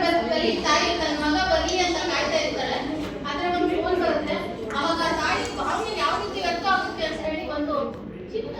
ಸಂದರ್ಭದಲ್ಲಿ ತಾಯಿ ತನ್ನ ಮಗ ಬರಲಿ ಅಂತ ಕಾಯ್ತಾ ಇರ್ತಾಳೆ. ಆದ್ರೆ ಒಂದು ಫೋನ್ ಬರುತ್ತೆ, ಅವಾಗ ತಾಯಿ ಭಾವನೆ ಯಾವ ರೀತಿ ವ್ಯಕ್ತ ಆಗುತ್ತೆ ಅಂತ ಹೇಳಿ ಒಂದು ಚಿಕ್ಕ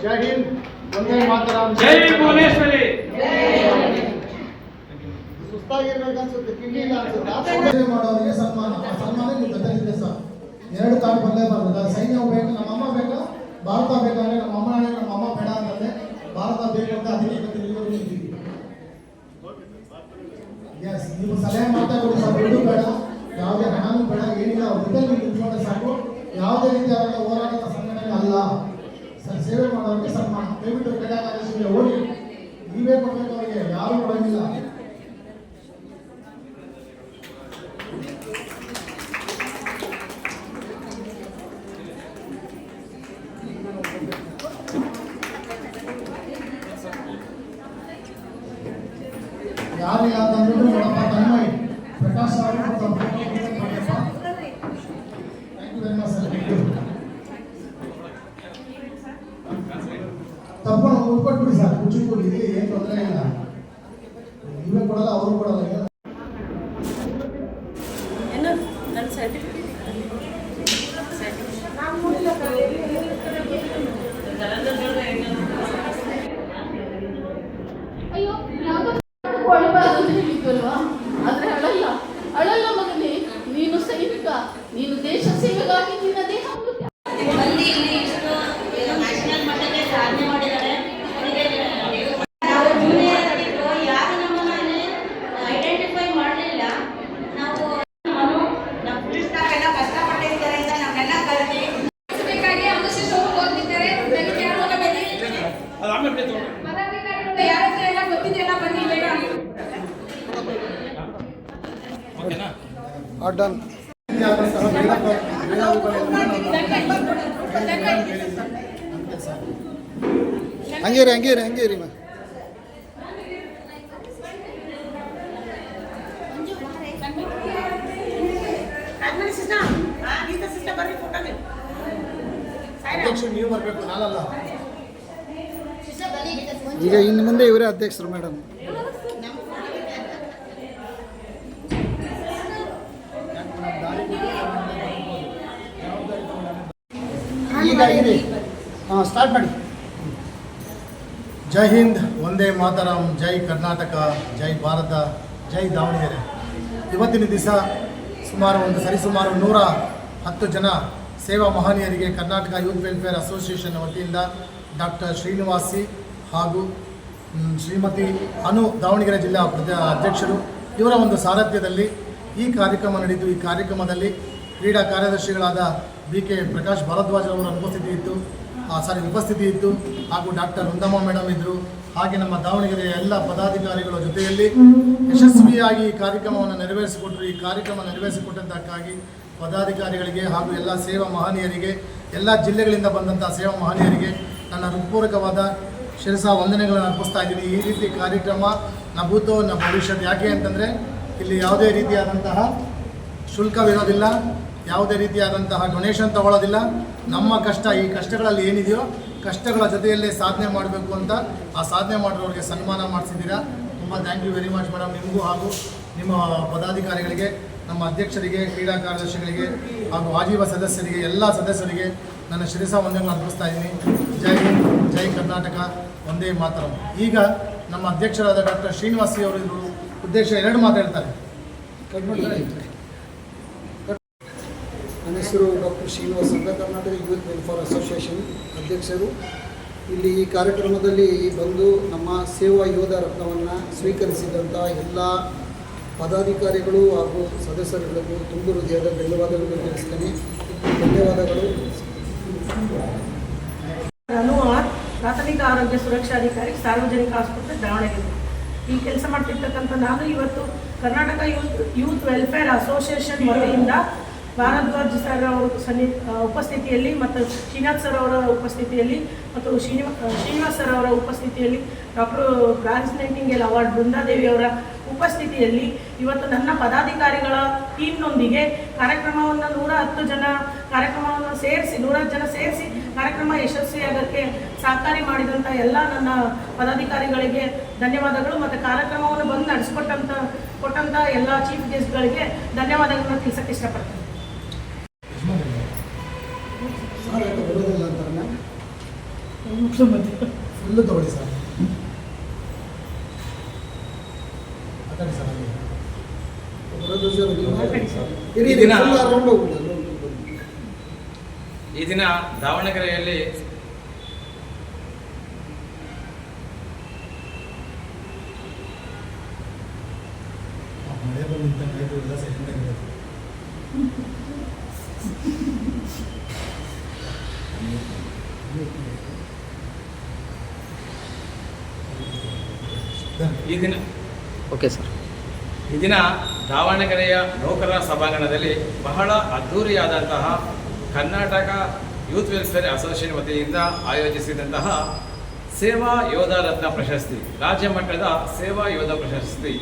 जय हिंद, वंदे मातरम, जय भुवनेश्वरी. ಸುಸ್ತಾಗಿರ್ಬೇಕನ್ಸುತ್ತೆ, ಕಿಂಡಿಲ್ಲ ಅನ್ಸುತ್ತೆ. ಮಾಡೋರಿಗೆ ಸನ್ಮಾನ ನೀವು ಜೊತೆಲಿದೆ ಸರ್. 2 ಕಾರ್ಡ್ ಬರಲೇಬಾರ್ದು. ಸೈನ್ಯ ಬೇಕು, ನಮ್ಮ ಅಮ್ಮ ಬೇಕಾ, ಭಾರತ ಬೇಕಾದ್ರೆ ನಮ್ಮ ಅಮ್ಮ ನಮ್ಮ ಅಮ್ಮ ಬೇಡ ಅಂತಂದ್ರೆ ಭಾರತ ಬೇಕು ಅಂತ ಅದಕ್ಕೆ ನಿಂತೀವಿ. ಎಸ್, ನೀವು ಸಲಹೆ ಮಾತಾಡೋದು ಸರ್. ದುಡ್ಡು ಬೇಡ, ಯಾವುದೇ ಹಣನೂ ಬೇಡ, ಏನಿಲ್ಲ, ಅವ್ರ ಜೊತೆ ನೀವು ನಿಂತ್ಕೊಂಡ್ರೆ ಸಾಕು. ಯಾವುದೇ ರೀತಿಯಾದ ಹೋರಾಟದ ಸಂಘಟನೆ ಅಲ್ಲ ಸರ್. ಸೇವೆ ಮಾಡೋರಿಗೆ ಸನ್ಮಾನ. ದಯವಿಟ್ಟು ಕ್ರೀಡಾಕಾರರಿಗೆ ಓಡಿ, ನೀವೇ ಕೊಡಬೇಕು ಅವರಿಗೆ, ಯಾರು ಕೊಡೋಂಗಿಲ್ಲ. ಯಾರಿಲ್ಲ ಅಂತಂದ್ರೂ ನೋಡಪ್ಪ, ತನ್ಮಯ್ ಪ್ರಕಾಶ್ ಅವರು thank you very much sir. ತಪ್ಪನ್ನು ಉಳ್ಕೊಟ್ಬಿಡಿ ಸರ್, ಕುಚಿಪುಡಿ ಏನು ತೊಂದರೆ ಇಲ್ಲ. ನೀವೇ ಕೊಡಲ್ಲ, ಅವರು ಕೊಡಲ್ಲ. ಅಯ್ಯೋ ಕೊಡಬಾರ್ದು ಅಂತ ಹೇಳಿದ್ವಲ್ವಾ? ಆದ್ರೆ ಅಳಲ್ಲ ಮಗನೇ. ನೀನು ಸೈನಿಕ, ನೀನು ದೇಶ ಸೇವೆಗಾಗಿ ನಿನ್ನ ದೇಹ ನ್ಯಾಷನಲ್ ಮಟ್ಟಕ್ಕೆ ಸಾಧನೆ ಮಾಡಿದ್ದಾರೆ. ನಾವು ಜೂನಿಯರ್ ಆಗಿದ್ರು, ಯಾರು ನಮ್ಮನ್ನ ಐಡೆಂಟಿಫೈ ಮಾಡಲಿಲ್ಲ. ನಾವು ನಮ್ಮ ಫುಲ್ ಸ್ಟಾಫ್ ಎಲ್ಲ ಕಷ್ಟಪಟ್ಟಿದ್ದಾರೆ ಅಂತ ನಮ್ಮೆಲ್ಲ ಕರೆದಿ ಬೇಕಾಗಿ ಅವಶ್ಯಕ ಹೋಗ್ತಿದ್ದಾರೆ. ಪದಾಧಿಕಾರಿಗಳು ಯಾರ ಎಲ್ಲ ಗೊತ್ತಿದೆಯಲ್ಲ, ಬನ್ನಿ ಬೇಗ. ಡನ್. ಹಂಗೇರಿ ನೀವು ಬರಬೇಕು, ನಾನಲ್ಲ. ಈಗ ಇನ್ನು ಮುಂದೆ ಇವರೇ ಅಧ್ಯಕ್ಷರು ಮೇಡಮ್. ಈಗ ಇದೆ, ಸ್ಟಾರ್ಟ್ ಮಾಡಿ. ಜೈ ಹಿಂದ್, ವಂದೇ ಮಾತರಂ, ಜೈ ಕರ್ನಾಟಕ, ಜೈ ಭಾರತ, ಜೈ ದಾವಣಗೆರೆ. ಇವತ್ತಿನ ದಿವಸ ಸರಿಸುಮಾರು 110 ಜನ ಸೇವಾ ಮಹನೀಯರಿಗೆ ಕರ್ನಾಟಕ ಯೂತ್ ವೆಲ್ಫೇರ್ ಅಸೋಸಿಯೇಷನ್ ವತಿಯಿಂದ ಡಾಕ್ಟರ್ ಶ್ರೀನಿವಾಸಿ ಹಾಗೂ ಶ್ರೀಮತಿ ಅನು, ದಾವಣಗೆರೆ ಜಿಲ್ಲಾ ಅಧ್ಯಕ್ಷರು, ಇವರ ಒಂದು ಸಾರಥ್ಯದಲ್ಲಿ ಈ ಕಾರ್ಯಕ್ರಮ ನಡೆಯಿತು. ಈ ಕಾರ್ಯಕ್ರಮದಲ್ಲಿ ಕ್ರೀಡಾ ಕಾರ್ಯದರ್ಶಿಗಳಾದ BK ಪ್ರಕಾಶ್ ಭಾರದ್ವಾಜ್ ಅವರ ಉಪಸ್ಥಿತಿ ಇತ್ತು ಹಾಗೂ ಡಾಕ್ಟರ್ ವೃಂದಮ್ಮ ಮೇಡಮ್ ಇದ್ದರು. ಹಾಗೆ ನಮ್ಮ ದಾವಣಗೆರೆಯ ಎಲ್ಲ ಪದಾಧಿಕಾರಿಗಳ ಜೊತೆಯಲ್ಲಿ ಯಶಸ್ವಿಯಾಗಿ ಈ ಕಾರ್ಯಕ್ರಮವನ್ನು ನೆರವೇರಿಸಿಕೊಟ್ಟರು. ಈ ಕಾರ್ಯಕ್ರಮ ನೆರವೇರಿಸಿಕೊಟ್ಟದ್ದಕ್ಕಾಗಿ ಪದಾಧಿಕಾರಿಗಳಿಗೆ ಹಾಗೂ ಎಲ್ಲ ಸೇವಾ ಮಹನೀಯರಿಗೆ, ಎಲ್ಲ ಜಿಲ್ಲೆಗಳಿಂದ ಬಂದಂಥ ಸೇವಾ ಮಹನೀಯರಿಗೆ ನನ್ನ ಹೃತ್ಪೂರ್ವಕವಾದ ಶಿರಸಾ ವಂದನೆಗಳನ್ನು ಅರ್ಪಿಸ್ತಾ ಇದ್ದೀನಿ. ಈ ರೀತಿ ಕಾರ್ಯಕ್ರಮ ನ ಭೂತೋ ನ ಭವಿಷ್ಯತ್. ಯಾಕೆ ಅಂತಂದರೆ ಇಲ್ಲಿ ಯಾವುದೇ ರೀತಿಯಾದಂತಹ ಶುಲ್ಕವಿರೋದಿಲ್ಲ, ಯಾವುದೇ ರೀತಿಯಾದಂತಹ ಡೊನೇಷನ್ ತಗೊಳ್ಳೋದಿಲ್ಲ. ನಮ್ಮ ಕಷ್ಟ, ಈ ಕಷ್ಟಗಳಲ್ಲಿ ಏನಿದೆಯೋ ಕಷ್ಟಗಳ ಜೊತೆಯಲ್ಲೇ ಸಾಧನೆ ಮಾಡಬೇಕು ಅಂತ ಆ ಸಾಧನೆ ಮಾಡಿರೋರಿಗೆ ಸನ್ಮಾನ ಮಾಡಿಸಿದ್ದೀರಾ. ತುಂಬ thank you very much madam. ನಿಮಗೂ ಹಾಗೂ ನಿಮ್ಮ ಪದಾಧಿಕಾರಿಗಳಿಗೆ, ನಮ್ಮ ಅಧ್ಯಕ್ಷರಿಗೆ, ಕ್ರೀಡಾ ಕಾರ್ಯದರ್ಶಿಗಳಿಗೆ ಹಾಗೂ ಆಜೀವ ಸದಸ್ಯರಿಗೆ, ಎಲ್ಲ ಸದಸ್ಯರಿಗೆ ನನ್ನ ಶಿರಸಾ ವಂದನೆಗಳನ್ನು ಅರ್ಪಿಸ್ತಾ ಇದ್ದೀನಿ. ಜೈ ಹಿಂದ್, ಜೈ ಕರ್ನಾಟಕ, ವಂದೇ ಮಾತರಂ. ಈಗ ನಮ್ಮ ಅಧ್ಯಕ್ಷರಾದ ಡಾಕ್ಟರ್ ಶ್ರೀನಿವಾಸಿ ಅವರು ಉದ್ದೇಶ 2 ಮಾತು ಹೇಳ್ತಾರೆ. ನನ್ನ ಹೆಸರು ಡಾಕ್ಟರ್ ಶ್ರೀನಿವಾಸ್ ಅಂತ, ಕರ್ನಾಟಕ ಯೂತ್ ವೆಲ್ಫೇರ್ ಅಸೋಸಿಯೇಷನ್ ಅಧ್ಯಕ್ಷರು. ಇಲ್ಲಿ ಈ ಕಾರ್ಯಕ್ರಮದಲ್ಲಿ ಬಂದು ನಮ್ಮ ಸೇವಾ ಯೋಧ ರತ್ನವನ್ನು ಸ್ವೀಕರಿಸಿದಂಥ ಎಲ್ಲ ಪದಾಧಿಕಾರಿಗಳು ಹಾಗೂ ಸದಸ್ಯರುಗಳಿಗೂ ತುಂಬ ಹೃದಯದ ಧನ್ಯವಾದಗಳು ತಿಳಿಸ್ತೇನೆ. ಧನ್ಯವಾದಗಳು. ನಾನು ಪ್ರಾಥಮಿಕ ಆರೋಗ್ಯ ಸುರಕ್ಷಾಧಿಕಾರಿ, ಸಾರ್ವಜನಿಕ ಆಸ್ಪತ್ರೆ, ದಾವಣಗೆರೆ. ಈ ಕೆಲಸ ಮಾಡ್ತಿರ್ತಕ್ಕಂಥ ನಾನು ಇವತ್ತು ಕರ್ನಾಟಕ ಯೂತ್ ವೆಲ್ಫೇರ್ ಅಸೋಸಿಯೇಷನ್ ವತಿಯಿಂದ ಭಾರದ್ವಾಜ್ ಸರ್ ಅವರ ಉಪಸ್ಥಿತಿಯಲ್ಲಿ ಮತ್ತು ಶ್ರೀನಾಥ್ ಸರ್ ಅವರ ಉಪಸ್ಥಿತಿಯಲ್ಲಿ ಮತ್ತು ಶ್ರೀನಿವಾಸ್ ಸರ್ ಅವರ ಉಪಸ್ಥಿತಿಯಲ್ಲಿ ಡಾಕ್ಟರ್ ಫ್ರಾನ್ಸ್ ನೈಟಿಂಗೇಲ್ ಅವಾರ್ಡ್ ಬೃಂದಾದೇವಿ ಅವರ ಉಪಸ್ಥಿತಿಯಲ್ಲಿ ಇವತ್ತು ನನ್ನ ಪದಾಧಿಕಾರಿಗಳ ಟೀಮ್ನೊಂದಿಗೆ ಕಾರ್ಯಕ್ರಮವನ್ನು 110 ಜನ ಕಾರ್ಯಕ್ರಮವನ್ನು ಸೇರಿಸಿ 110 ಜನ ಸೇರಿಸಿ ಕಾರ್ಯಕ್ರಮ ಯಶಸ್ವಿಯಾಗಕ್ಕೆ ಸಹಕಾರಿ ಮಾಡಿದಂಥ ಎಲ್ಲ ನನ್ನ ಪದಾಧಿಕಾರಿಗಳಿಗೆ ಧನ್ಯವಾದಗಳು ಮತ್ತು ಕಾರ್ಯಕ್ರಮವನ್ನು ಬಂದು ಕೊಟ್ಟಂಥ ಎಲ್ಲ ಚೀಫ್ ಗೆಸ್ಟ್ಗಳಿಗೆ ಧನ್ಯವಾದಗಳನ್ನು ತಿಳಿಸೋಕ್ಕೆ ಇಷ್ಟಪಡ್ತೀನಿ. ಸರ್ ಯಾಕೆ ಬರೋದಿಲ್ಲ ಅಂತಾರೆ ಫುಲ್ಲು ತಗೊಳ್ಳಿ ಸರ್, ಮಾತಾಡಿ ಸರ್. ಅಲ್ಲಿ ಬರೋದು ಸರ್ ಈ ದಿನ ರೌಂಡ್ ಹೋಗ್ಬಿಡಿ. ಈ ದಿನ ದಾವಣಗೆರೆಯಲ್ಲಿ ಮಳೆ ಬಂದು ಎಲ್ಲ ಸೆಕೆಂಡ್ ಆಗಿರೋದು. ಈ ದಿನ ದಾವಣಗೆರೆಯ ನೌಕರರ ಸಭಾಂಗಣದಲ್ಲಿ ಬಹಳ ಅದ್ಧೂರಿಯಾದಂತಹ ಕರ್ನಾಟಕ ಯೂತ್ ವೆಲ್ಫೇರ್ ಅಸೋಸಿಯೇಷನ್ ವತಿಯಿಂದ ಆಯೋಜಿಸಿದಂತಹ ಸೇವಾ ಯೋಧ ರತ್ನ ಪ್ರಶಸ್ತಿ, ರಾಜ್ಯ ಮಟ್ಟದ ಸೇವಾ ಯೋಧ ಪ್ರಶಸ್ತಿ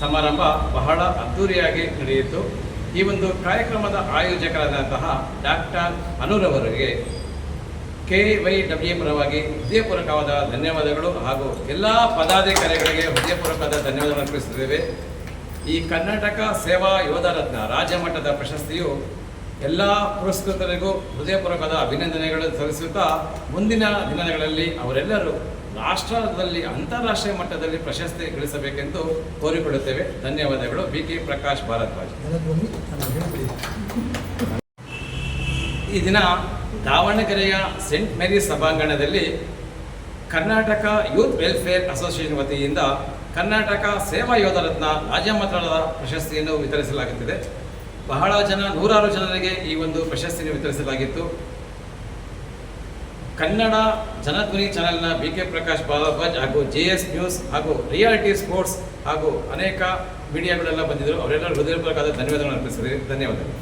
ಸಮಾರಂಭ ಬಹಳ ಅದ್ಧೂರಿಯಾಗಿ ನಡೆಯಿತು. ಈ ಒಂದು ಕಾರ್ಯಕ್ರಮದ ಆಯೋಜಕರಾದಂತಹ ಡಾಕ್ಟರ್ ಅನುರವರಿಗೆ KYW ಪರವಾಗಿ ಹೃದಯಪೂರ್ವಕವಾದ ಧನ್ಯವಾದಗಳು ಹಾಗೂ ಎಲ್ಲ ಪದಾಧಿಕಾರಿಗಳಿಗೆ ಹೃದಯಪೂರ್ವಕವಾದ ಧನ್ಯವಾದಗಳನ್ನು ಅರ್ಪಿಸುತ್ತೇವೆ. ಈ ಕರ್ನಾಟಕ ಸೇವಾ ಯೋಧ ರತ್ನ ರಾಜ್ಯ ಮಟ್ಟದ ಪ್ರಶಸ್ತಿಯು ಎಲ್ಲ ಪುರಸ್ಕೃತರಿಗೂ ಹೃದಯಪೂರ್ವಕವಾದ ಅಭಿನಂದನೆಗಳು ಸಲ್ಲಿಸುತ್ತಾ ಮುಂದಿನ ದಿನಗಳಲ್ಲಿ ಅವರೆಲ್ಲರೂ ರಾಷ್ಟ್ರದಲ್ಲಿ ಅಂತಾರಾಷ್ಟ್ರೀಯ ಮಟ್ಟದಲ್ಲಿ ಪ್ರಶಸ್ತಿ ಗಳಿಸಬೇಕೆಂದು ಕೋರಿಕೊಳ್ಳುತ್ತೇವೆ. ಧನ್ಯವಾದಗಳು. BK ಪ್ರಕಾಶ್ ಭಾರದ್ವಾಜ್. ಈ ದಿನ ದಾವಣಗೆರೆಯ ಸೆಂಟ್ ಮೇರಿಸ್ ಸಭಾಂಗಣದಲ್ಲಿ ಕರ್ನಾಟಕ ಯೂತ್ ವೆಲ್ಫೇರ್ ಅಸೋಸಿಯೇಷನ್ ವತಿಯಿಂದ ಕರ್ನಾಟಕ ಸೇವಾ ಯೋಧ ರತ್ನ ರಾಜ್ಯ ಮಟ್ಟದ ಪ್ರಶಸ್ತಿಯನ್ನು ವಿತರಿಸಲಾಗುತ್ತಿದೆ. ಬಹಳ ಜನ 106 ಜನರಿಗೆ ಈ ಒಂದು ಪ್ರಶಸ್ತಿಯನ್ನು ವಿತರಿಸಲಾಗಿತ್ತು. ಕನ್ನಡ ಜನಧ್ವನಿ ಚಾನೆಲ್ನ BK ಪ್ರಕಾಶ್ ಭಾರದ್ವಾಜ್ ಹಾಗೂ JS ನ್ಯೂಸ್ ಹಾಗೂ ರಿಯಾಲಿಟಿ ಸ್ಪೋರ್ಟ್ಸ್ ಹಾಗೂ ಅನೇಕ ಮೀಡಿಯಾಗಳೆಲ್ಲ ಬಂದಿದ್ದರು. ಅವರೆಲ್ಲರೂ ಹೃದಯಪೂರ್ವಕವಾದ ಧನ್ಯವಾದಗಳನ್ನು ಅರ್ಪಿಸಿದೆ. ಧನ್ಯವಾದಗಳು.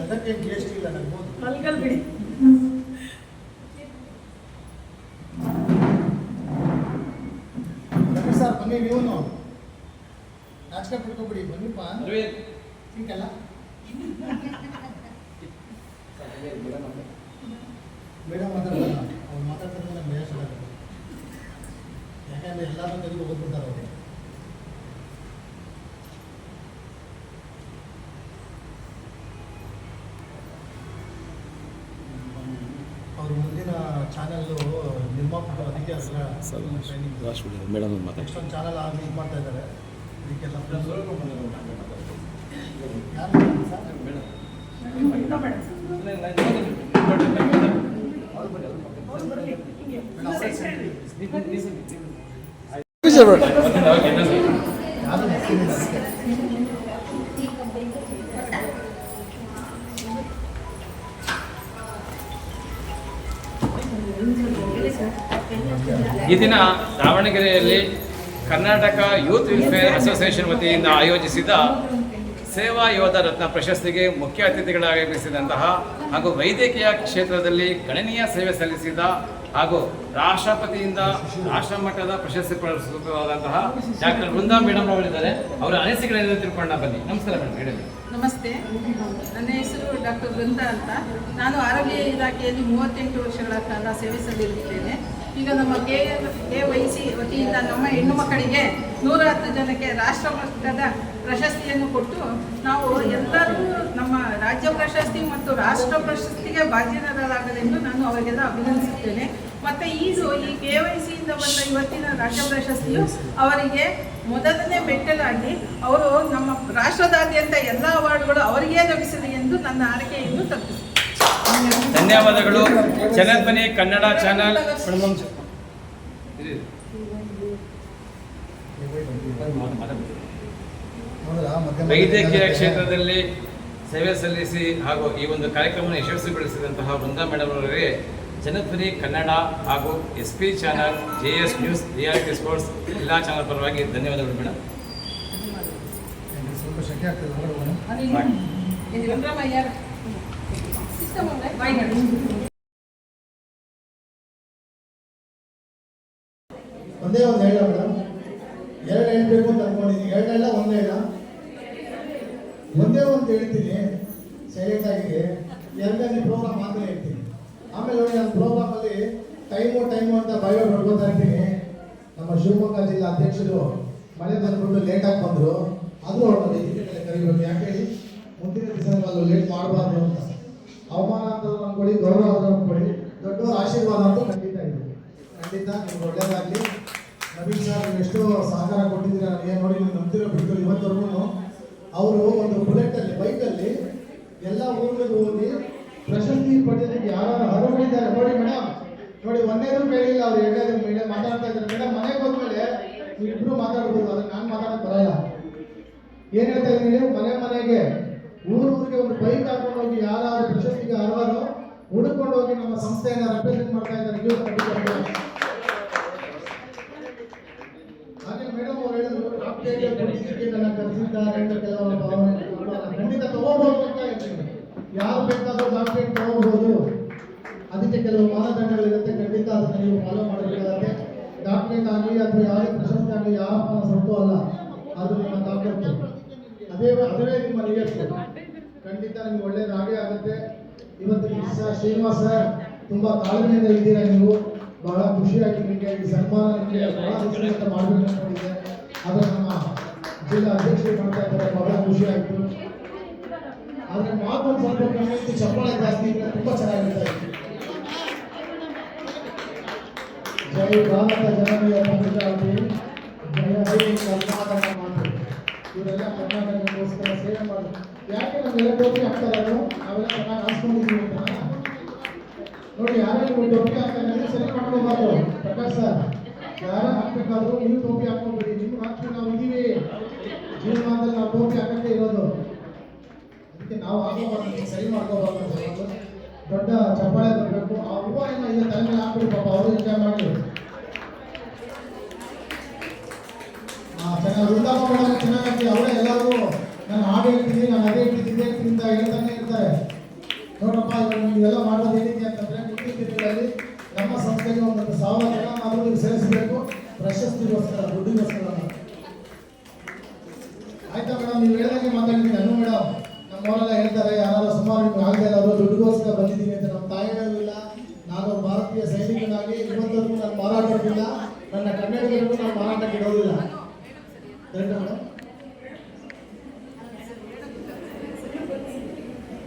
ಅದಕ್ಕೆ GST ಇಲ್ಲ ನನ್ಗೆ. ಮಲ್ಕಲ್ ಬಿಡಿ. ರವಿ ಸರ್ ಬನ್ನಿ, ನೀವು ನಾಚಿಕೆ ಪಡ್ಕೊಬಿಡಿ, ಬನ್ನಿಪ್ಪ. ಸಿಕ್ಕಲ್ಲ ಮೇಡಮ್ ಮಾತಾಡ್ತಾರೆ, ಅವ್ರು ಮಾತಾಡ್ತಾರೆ ನಮ್ಗೆ ಬೇಸ್ ಆಗುತ್ತೆ. ಯಾಕಂದ್ರೆ ಎಲ್ಲರೂ ತೆಗೆದು ಓದ್ಬಿಡ್ತಾರೆ ಅವರು. ಅವರು ಮುಂದಿನ ಚಾನಲ್ಲು ನಿರ್ಮಾಪಕರು, ಅದಕ್ಕೆ ಅದೆಲ್ಲ ಟ್ರೈನಿಂಗ್ ಮೇಡಮ್ ಎಷ್ಟೊಂದು ಚಾನಲ್ ಆಗಿ ಇದು ಮಾಡ್ತಾ ಇದ್ದಾರೆ. ಇದಕ್ಕೆಲ್ಲ ಯಾರು ಸರ್? ಈ ದಿನ ದಾವಣಗೆರೆಯಲ್ಲಿ ಕರ್ನಾಟಕ ಯೂತ್ ವೆಲ್ಫೇರ್ ಅಸೋಸಿಯೇಷನ್ ವತಿಯಿಂದ ಆಯೋಜಿಸಿದ ಸೇವಾ ಯೋಧ ರತ್ನ ಪ್ರಶಸ್ತಿಗೆ ಮುಖ್ಯ ಅತಿಥಿಗಳಾಗಮಿಸಿದಂತಹ ಹಾಗೂ ವೈದ್ಯಕೀಯ ಕ್ಷೇತ್ರದಲ್ಲಿ ಗಣನೀಯ ಸೇವೆ ಸಲ್ಲಿಸಿದ ಹಾಗೂ ರಾಷ್ಟ್ರಪತಿಯಿಂದ ರಾಷ್ಟ್ರ ಮಟ್ಟದ ಪ್ರಶಸ್ತಿ ಪುರಸ್ಕೃತರಾದಂತಹ ಡಾಕ್ಟರ್ ವೃಂದಾ ಮೇಡಮ್ ಅವರಿದ್ದಾರೆ. ಅವರ ಅನಿಸಿಕೆಗಳನ್ನು ತಿಳ್ಕೊಂಡ ಬನ್ನಿ. ನಮಸ್ಕಾರ ಮೇಡಮ್, ಹೇಳಿ. ನಮಸ್ತೆ, ನನ್ನ ಹೆಸರು ಡಾಕ್ಟರ್ ವೃಂದಾ ಅಂತ. ನಾನು ಆರೋಗ್ಯ ಇಲಾಖೆಯಲ್ಲಿ 38 ವರ್ಷಗಳ ಕಾಲ ಸೇವೆ ಸಲ್ಲಿಸಿದ್ದೇನೆ. ಈಗ ನಮ್ಮ KYC ವತಿಯಿಂದ ನಮ್ಮ ಹೆಣ್ಣು ಮಕ್ಕಳಿಗೆ 110 ಜನಕ್ಕೆ ರಾಷ್ಟ್ರ ಮಟ್ಟದ ಪ್ರಶಸ್ತಿಯನ್ನು ಕೊಟ್ಟು ನಾವು ಎಲ್ಲರೂ ನಮ್ಮ ರಾಜ್ಯ ಪ್ರಶಸ್ತಿ ಮತ್ತು ರಾಷ್ಟ್ರ ಪ್ರಶಸ್ತಿಗೆ ಭಾಜನರಾಗಲೆಂದು ನಾನು ಅವರಿಗೆಲ್ಲ ಅಭಿನಂದಿಸುತ್ತೇನೆ. ಮತ್ತು ಈ KYCಯಿಂದ ಬಂದ ಇವತ್ತಿನ ರಾಜ್ಯ ಪ್ರಶಸ್ತಿಯು ಅವರಿಗೆ ಮೊದಲನೇ ಮೆಟ್ಟಲಾಗಿ ಅವರು ನಮ್ಮ ರಾಷ್ಟ್ರದಾದ್ಯಂತ ಎಲ್ಲ ಅವಾರ್ಡ್ಗಳು ಅವರಿಗೇ ಲಭಿಸಲಿ ಎಂದು ನನ್ನ ಆರೈಕೆಯನ್ನು ತಪ್ಪಿಸಿ. ಧನ್ಯವಾದಗಳು. ಜನಧ್ವನಿ ಕನ್ನಡ ಚಾನಲ್ ವೈದ್ಯಕೀಯ ಕ್ಷೇತ್ರದಲ್ಲಿ ಸೇವೆ ಸಲ್ಲಿಸಿ ಹಾಗೂ ಈ ಒಂದು ಕಾರ್ಯಕ್ರಮವನ್ನು ಯಶಸ್ವಿಗೊಳಿಸಿದಂತಹ ವೃಂದಾ ಮೇಡಮ್ ಅವರಿಗೆ ಜನಧ್ವನಿ ಕನ್ನಡ ಹಾಗೂ SP channel, JS news, reality sports ಎಲ್ಲ ಚಾನಲ್ ಪರವಾಗಿ ಧನ್ಯವಾದಗಳು ಮೇಡಮ್. ಸ್ವಲ್ಪ ಶೆಕೆ ಆಗ್ತದೆ ಹೊರಗಡೆ. ಒಂದೇ ಒಂದು ಹೇಳ ಮೇಡಮ್, ಎರಡು ಹೇಳ್ಬೇಕು ಅಂತ ಅನ್ಕೊಂಡಿದ್ದೀನಿ. ಎರಡು ಹೇಳ ಒಂದೇ ಹೇಳ, ಒಂದೇ ಒಂದು ಹೇಳ್ತೀನಿ ಸೈಲೆಂಟ್ ಆಗಿ. ಎರಡನೇ ಪ್ರೋಗ್ರಾಮ್ ಮಾತ್ರ ಹೇಳ್ತೀನಿ. ಆಮೇಲೆ ನೋಡಿ, ನನ್ನ ಪ್ರೋಗ್ರಾಮಲ್ಲಿ ಟೈಮು ಅಂತ ಬಯೋ ಹೊಡ್ಕೋತಾ ಇರ್ತೀನಿ. ನಮ್ಮ ಶಿವಮೊಗ್ಗ ಜಿಲ್ಲಾ ಅಧ್ಯಕ್ಷರು ಮಳೆ ಬಂದ್ಬಿಟ್ಟು ಲೇಟಾಗಿ ಬಂದರು. ಅದು ಅವ್ರನ್ನ ಇದಕ್ಕೆ ಕರಿಬೇಕು. ಯಾಕೆ ಹೇಳಿ, ಮುಂದಿನ ದಿವಸಗಳು ಲೇಟ್ ಮಾಡಬಾರ್ದು ಅಂತ. ಅವಮಾನ ಅಂತ ಅಂದ್ಕೊಳ್ಳಿ, ಗೌರವ ಅಂತ ಅಂದ್ಕೊಳ್ಳಿ, ದೊಡ್ಡವರ ಆಶೀರ್ವಾದ ಅಂತೂ ಖಂಡಿತ ಇದೆ. ಖಂಡಿತ ನಿಮ್ಗೆ ಒಳ್ಳೇದಾಗಲಿ. ನವೀನ್ ಸರ್, ನೀವು ಎಷ್ಟೋ ಸಹಕಾರ ಕೊಟ್ಟಿದ್ದೀರಾ. ಏನು ನೋಡಿ, ನೀವು ನಂಬ್ತಿರೋ ಬಿಟ್ಟು ಇವತ್ತವರೆಗೂ ಅವರು ಒಂದು ಬುಲೆಟಲ್ಲಿ, ಬೈಕಲ್ಲಿ ಎಲ್ಲ ಊರುಗಳಿಗೂ ಹೋಗಿ ಪ್ರಶಸ್ತಿ ಪಡೆಯೋದಕ್ಕೆ ಯಾರು ಅರ್ಹರಿದ್ದಾರೆ ನೋಡಿ ಮೇಡಮ್. ನೋಡಿ, ಒಂದೇದು ಕೇಳಿಲ್ಲ ಅವ್ರು, ಎರಡನೇದು ಮೇಲೆ ಮಾತಾಡ್ತಾ ಇದ್ದಾರೆ. ಮೇಡಮ್, ಮನೆಗೆ ಹೋದ್ಮೇಲೆ ಇಬ್ಬರು ಮಾತಾಡ್ಬೋದು, ಅದಕ್ಕೆ ನಾನು ಮಾತಾಡೋಕೆ ಬರಲ್ಲ. ಏನು ಹೇಳ್ತಾ ಇದ್ದೀನಿ, ಮನೆಗೆ ಊರಿಗೆ ಒಂದು ಬೈಕ್ ಹಾಕೊಂಡು ಹೋಗಿ ಯಾರು ಪ್ರಶಸ್ತಿಗೆ ಅರ್ಹರು ಹುಡುಕೊಂಡು ಹೋಗಿ ನಮ್ಮ ಸಂಸ್ಥೆಯನ್ನು ರೆಪ್ರೆಸೆಂಟ್ ಮಾಡ್ತಾ ಇದ್ದಾರೆ. ಹಾಗೆ ಮೇಡಮ್ ಅವ್ರು ಹೇಳಿದ್ರು, ಕರೆಸಿದ್ದಾರೆ ಅಂತ ಕೆಲವರು ಭಾವನೆ ಖಂಡಿತ ತಗೋಬಹುದು ಅಂತ ಹೇಳ್ತೀನಿ. ಯಾರು ಬೇಕಾದರೂ ಡಾಕ್ಟರೇಟ್ ತಗೋಬಹುದು. ಅದಕ್ಕೆ ಕೆಲವು ಮಾನದಂಡಗಳಿರುತ್ತೆ. ಖಂಡಿತ ಅದನ್ನು ನೀವು ಫಾಲೋ ಮಾಡಬೇಕಾಗುತ್ತೆ. ಡಾಕ್ಟರೇಟ್ ಆಗಲಿ ಅಥವಾ ಯಾವುದೇ ಪ್ರಶಸ್ತಿ ಆಗಲಿ ಯಾರಪ್ಪನ ಸೊತ್ತು ಅಲ್ಲ, ಅದು ನಿಮ್ಮ ತಾಕತ್ತು. ಅದುವೇ ನಿಮ್ಮ ನಿಯತ್ತು. ಖಂಡಿತ ನಿಮ್ಗೆ ಒಳ್ಳೇದಾಗೇ ಆಗುತ್ತೆ. ಇವತ್ತು ಸರ್ ಶ್ರೀನಿವಾಸ್ ಸರ್ ತುಂಬ ತಾಳ್ಮೆಯಿಂದ ಇದ್ದೀರಾ. ನೀವು ಬಹಳ ಖುಷಿಯಾಗಿ ನಿಮಗೆ ಈ ಸನ್ಮಾನ ನಿಮಗೆ ಬಹಳ ಖುಷಿಯಿಂದ ಮಾಡಬೇಕು ಅಂದ್ಕೊಂಡಿದ್ದೆ. ಅದು ನಮ್ಮ ಜಿಲ್ಲಾ ಅಧ್ಯಕ್ಷರು ಮಾಡ್ತಾ ಇದ್ದಾರೆ, ಬಹಳ ಖುಷಿ ಆಯಿತು. ಆದರೆ ಮಾತೊಂದು ಸ್ವಲ್ಪ ಕಮ್ಮಿ, ಚಪ್ಪಾಳೆ ಜಾಸ್ತಿ ಇದ್ರೆ ತುಂಬ ಚೆನ್ನಾಗಿರ್ತಾ ಇತ್ತು. ಜೈ ಭಾರತ ಜನನೀಯ ಪಂಚಾಯತಿ, ಜಯ ಹೈ ಕರ್ನಾಟಕ ಮಾತು. ಇವರೆಲ್ಲ ಕರ್ನಾಟಕಕ್ಕೋಸ್ಕರ ಸೇವೆ ಮಾಡಿ. ಯಾಕೆ ನಮ್ಗೆಲ್ಲ ಟೋಪಿ ಹಾಕ್ತಾರೆ, ನಾವೆಲ್ಲ ಚೆನ್ನಾಗಿ ಹಾಸ್ಕೊಂಡಿದ್ದೀವಿ ಅಂತ ನೋಡಿ. ಯಾರೇ ನೀವು ಟೋಪಿ ಹಾಕ್ತಾರೆ ಸರಿ ಮಾಡ್ಕೋಬಾರ್ದು. ಪ್ರಕಾಶ್ ಸರ್, ಯಾರ ಹಾಕ್ಬೇಕಾದ್ರೂ ನೀವು ಟೋಪಿ ಹಾಕ್ಕೊಬೇಡಿ. ನಿಮ್ಗೆ ಹಾಕಿ ನಾವು ಇದ್ದೀವಿ. ಜೀವನದಲ್ಲಿ ನಾವು ಟೋಪಿ ಹಾಕಕ್ಕೆ ಇರೋದು. ಅದಕ್ಕೆ ನಾವು ಹಾಕೋಬಾರ್ದು, ಸರಿ ಮಾಡ್ಕೋಬಾರ್ದು. ದೊಡ್ಡ ಚಪ್ಪಾಳೆ ಬರಬೇಕು. ಆ ಹೂವು ಏನೋ ಇದೆ ತಲೆ ಮೇಲೆ ಹಾಕ್ಬಿಡಿ, ಪಾಪ ಅವರು ಎಂಜಾಯ್ ಮಾಡಿ. ಚೆನ್ನಾಗಿ ವೃಂದಾಪ ಮೇಡಮ್ ಚೆನ್ನಾಗಿ ಅವರೇ ಎಲ್ಲರಿಗೂ ನಾನು ಹಾಡು ಹೇಳ್ತೀನಿ, ನಾನು ಅದೇ ಹೇಳ್ತಿದ್ದೆ ಅಂತ ಹೇಳ್ತಾನೆ ಇರ್ತಾರೆ. ನೋಡಪ್ಪ, ಇವಾಗ ನೀವೆಲ್ಲ ಮಾಡೋದು ಏನಿದೆ ಅಂತಂದರೆ, ಮುಂದಿನ ದಿನಗಳಲ್ಲಿ ನಮ್ಮ ಸಂಸ್ಥೆಗೆ ಒಂದು 1000 ಜನ ನಾವು ನೀವು ಸೇರಿಸಬೇಕು, ಪ್ರಶಸ್ತಿಗೋಸ್ಕರ, ದುಡ್ಡಿಗೋಸ್ಕರ. ಆಯ್ತಾ ಮೇಡಮ್? ನೀವು ಹೇಳ್ದಂಗೆ ಮಾತಾಡ್ತೀನಿ. ನಾನು ಮೇಡಮ್, ನಮ್ಮವರೆಲ್ಲ ಹೇಳ್ತಾರೆ, ಯಾರು ಸುಮಾರು ನಿಮ್ಗೆ ಆಗದೆ ಇಲ್ಲ, ಅವರು ದುಡ್ಡಿಗೋಸ್ಕರ ಬಂದಿದ್ದೀನಿ ಅಂತ. ನಮ್ಮ ತಾಯಿಗಳೂ ಇಲ್ಲ. ನಾನು ಭಾರತೀಯ ಸೈನಿಕನಾಗಿ ಇವತ್ತವರೆಗೂ ನಾನು ಮಾರಾಟ ಮಾಡಿಲ್ಲ. ನನ್ನ ಕನ್ನಡಿಗರಿಗೂ ನಾನು ಮಾರಾಟಕ್ಕೆ ಇಡೋದಿಲ್ಲ.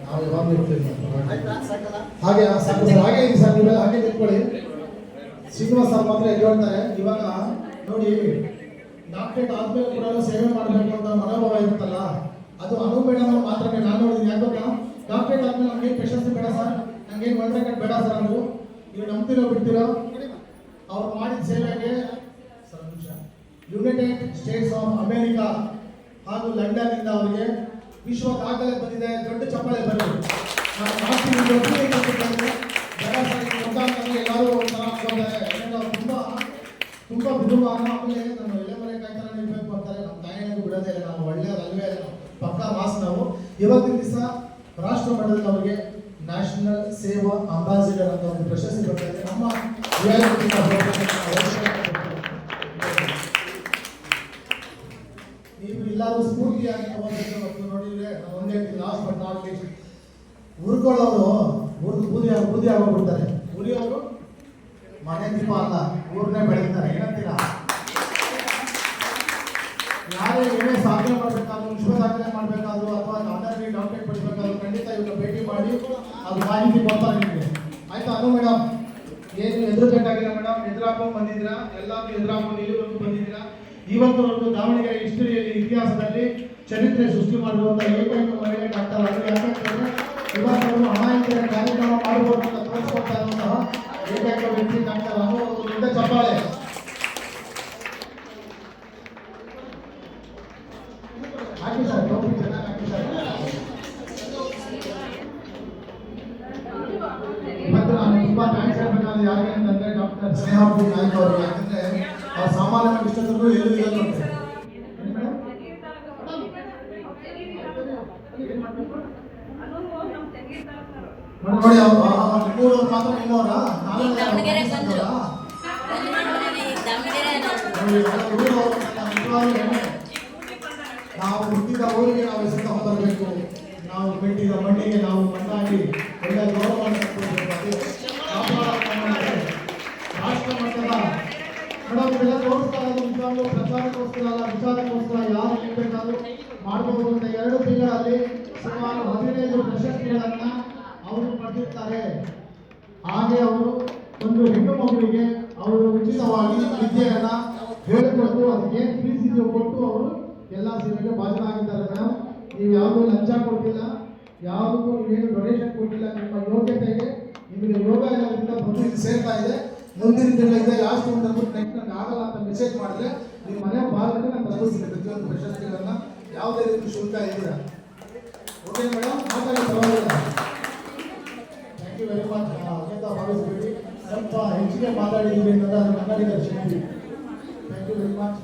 ನಾವು ಯಾವಾಗಲೂ ಇರ್ತೀವಿ. ಹಾಗೆ ಸಾಕು ಸರ್, ಹಾಗೆ ಇದೆ ಸರ್. ನೀವೆಲ್ಲ ಹಾಗೆ ತಿಳ್ಕೊಳ್ಳಿ. ಶ್ರೀನಿವಾಸ್ ಸರ್ ಮಾತ್ರ ಹೇಳ್ತಾರೆ, ಇವಾಗ ನೋಡಿ, ಡಾಕ್ಟರೇಟ್ ಆದ್ಮೇಲೆ ಕೂಡ ಸೇವೆ ಮಾಡಬೇಕು ಅಂತ ಮನೋಭಾವ ಇರುತ್ತಲ್ಲ, ಅದು ಅನು ಮೇಡಮ್ ಮಾತ್ರ ನಾನು ನೋಡಿದ್ದೀನಿ. ಯಾಕೆ ಗೊತ್ತಾ, ಡಾಕ್ಟರೇಟ್ ಆದ್ಮೇಲೆ ನಮ್ಗೆ ಪ್ರಶಸ್ತಿ ಬೇಡ ಸರ್, ನಂಗೇನು ವರ್ಲ್ಡ್ ಬೇಡ ಸರ್. ನೀವು ನಂಬ್ತಿರೋ ಬಿಡ್ತಿರೋ, ಅವ್ರು ಮಾಡಿದ ಸೇವೆಗೆ ಯುನೈಟೆಡ್ ಸ್ಟೇಟ್ಸ್ ಆಫ್ ಅಮೇರಿಕಾ ಹಾಗೂ ಲಂಡನ್ ಇಂದ ಅವರಿಗೆ ವಿಶ್ವ ದಾಖಲೆ ಬಂದಿದೆ. ದೊಡ್ಡ ಚಪ್ಪಾಳೆ ಬರಲಿ. ಎಲ್ಲರೂ ತುಂಬ ಬಿಡುವಾಗ ಆಮೇಲೆ ನಮ್ಮ ಎಲೆ ಮನೆ ಕಾಯ್ತಾನೆ ಇರಬೇಕು ಅಂತಾರೆ. ನಮ್ಮ ತಾಯಿಗೂ ಬಿಡೋದೇ ಇಲ್ಲ. ನಾವು ಒಳ್ಳೆಯದಲ್ವೇ ಪಕ್ಕಾ ಮಾಸ್. ನಾವು ಇವತ್ತಿನ ದಿವಸ ರಾಷ್ಟ್ರ ಮಟ್ಟದಲ್ಲಿ ಅವರಿಗೆ ನ್ಯಾಷನಲ್ ಸೇವಾ ಅಂಬಾಸಿಡರ್ ಅಂತ ಒಂದು ಪ್ರಶಸ್ತಿ ಬರ್ತಾ ಇದೆ. ನಮ್ಮ ನೀವು ಎಲ್ಲರೂ ಸ್ಫೂರ್ತಿಯಾಗಿ ತಗೋಬೇಕು. ಮತ್ತು ನೋಡಿದ್ರೆ ನಾವು ಒಂದೇ ಲಾಸ್ಟ್ ಬಟ್ ನಾಟ್ ಲೀಸ್ಟ್, ಉರ್ಕೊಳ್ಳೋರು ಬೂದಿ ಆಗೋಗ್ಬಿಡ್ತಾರೆ. ಉರಿಯೋರು ಮನೆ ದೀಪ ಅಲ್ಲ, ಊರನ್ನೇ ಬೆಳೀತಾರೆ. ಏನಂತೀರಾ? ಯಾರೇ ಏನೇ ಸಾಧನೆ ಮಾಡಬೇಕಾದ್ರು, ವಿಶ್ವ ದಾಖಲೆ ಮಾಡಬೇಕಾದ್ರು ಅಥವಾ ಆನರ್ರಿ ಡಾಕ್ಟರೇಟ್ ಪಡಿಬೇಕಾದ್ರು ಖಂಡಿತ ಇವ್ರನ್ನ ಭೇಟಿ ಮಾಡಿ ಅದು ಮಾಹಿತಿ ಕೊಡ್ತಾರೆ ನಿಮಗೆ. ಆಯ್ತಾ? ಅನು ಮೇಡಮ್, ಏನು ಎದುರಬೇಕಾಗಿಲ್ಲ ಮೇಡಮ್. ಎದುರಾಕೊಂಡು ಬಂದಿದ್ದೀರಾ, ಎಲ್ಲರೂ ಎದುರಾಕೊಂಡು ಇಲ್ಲಿವರೆಗೂ ಬಂದಿದ್ದೀರಾ. ಇವತ್ತವರೆಗೂ ದಾವಣಗೆರೆ ಹಿಸ್ಟರಿಯಲ್ಲಿ, ಇತಿಹಾಸದಲ್ಲಿ ಚರಿತ್ರೆ ಸೃಷ್ಟಿ ಮಾಡಿರುವಂಥ ಏಕೈಕ ಮಹಿಳೆ ಡಾಕ್ಟರ್ ಅನು. ಯಾಕಂತಂದರೆ ಇವತ್ತವರು ಅಮಾಯಕರ ಕಾರ್ಯಕ್ರಮ ಮಾಡಬಹುದು ಅಂತ ತೋರಿಸ್ಕೊಡ್ತಾ ಇರುವಂತಹ ಏಕೈಕ ವ್ಯಕ್ತಿ ಡಾಕ್ಟರ್ ಅನು. ಒಂದು ದೊಡ್ಡ ಚಪ್ಪಾಳೆ. ಹಾಕಿ ಸರ್, ಟೋಪಿ ಚೆನ್ನಾಗಿ ಹಾಕಿ ಸರ್. ಸ್ನೇಹಾಪೂರ್ತಿ ನಾಯ್ಕ ಅವರಿಗೆ. ಯಾಕಂದರೆ ಅವ್ರ ಸಾಮಾನ್ಯ ಇಷ್ಟದಲ್ಲೂ ಎಲ್ಲೂ ಇರೋದು ನೋಡಿ ಅವರು ಮಾತ್ರ ನಿಮ್ಮವರ ನಾವು ಹುಟ್ಟಿದ ಊರಿಗೆ ನಾವು ಹೆಸರು ಬರಬೇಕು, ನಾವು ಕಟ್ಟಿದ ಮಣ್ಣಿಗೆ ನಾವು ಮಣ್ಣಾಗಿ ಒಳ್ಳೆಯ ಗೌರವವನ್ನು ರಾಷ್ಟ್ರ ಮಟ್ಟದ ಮೇಡಮ್ ಇವೆಲ್ಲ ತೋರಿಸ್ತಾ ಇರೋದು ನಿಜವಾಗ್ಲೂ ಪ್ರಚಾರಕ್ಕೋಸ್ಕರ ಅಲ್ಲ, ವಿಚಾರಕ್ಕೋಸ್ಕರ ಯಾರು ಬೇಕಾದರೂ ಮಾಡಬಹುದು ಅಂತ 2 ತಿಂಗಳಲ್ಲಿ ಸುಮಾರು 15 ಪ್ರಶಸ್ತಿಗಳನ್ನು ಅವರು ಪಡೆದಿರ್ತಾರೆ. ಹಾಗೆ ಅವರು ಒಂದು ಹೆಣ್ಣು ಮಗುವಿಗೆ ಅವರು ಉಚಿತವಾಗಿ ವಿದ್ಯೆಯನ್ನು ಹೇಳಿಕೊಟ್ಟು ಅದಕ್ಕೆ ಫೀಸ್ ಇದೆಯೋ ಕೊಟ್ಟು ಅವರು ಎಲ್ಲ ಸೇವೆಗೆ ಭಾಜನರಾಗಿದ್ದಾರೆ. ಮೇಡಮ್ ನೀವು ಯಾವುದೂ ಲಂಚ ಕೊಟ್ಟಿಲ್ಲ, ಯಾವುದಕ್ಕೂ ನೀವೇನು ಡೊನೇಷನ್ ಕೊಟ್ಟಿಲ್ಲ. ನಿಮ್ಮ ಯೋಗ್ಯತೆಗೆ ನಿಮಗೆ ಯೋಗ ಇರೋದ್ರಿಂದ ಬಂದು ಇದು ಸೇರ್ತಾ ಇದೆ. ಮುಂದಿನ ತಿಂಗಳಿಗೆ ಲಾಸ್ಟ್ ಒಂದು ನೆಕ್ಸ್ಟ್ ನನಗೆ ಆಗಲ್ಲ ಅಂತ ಮೆಸೇಜ್ ಮಾಡಿದ್ರೆ ನಿಮ್ಮ ಮನೆ ಬಾಗಿಲಿಗೆ ನಾನು ತಲುಪಿಸ್ತೀನಿ ಪ್ರತಿಯೊಂದು ಪ್ರಶಸ್ತಿಗಳನ್ನು, ಯಾವುದೇ ರೀತಿ ಶುಲ್ಕ ಇಲ್ಲ. ಓಕೆ ಮೇಡಮ್, ಮಾತಾಡಿ ಪರವಾಗಿಲ್ಲ. Thank you very much. ಅಂತ ಭಾವಿಸ್ಬೇಡಿ, ಸ್ವಲ್ಪ ಹೆಚ್ಚಿಗೆ ಮಾತಾಡಿದ್ದೀವಿ ಅನ್ನೋದು ಅದು ಕನ್ನಡಿಗರ ಶಕ್ತಿ. Thank you very much.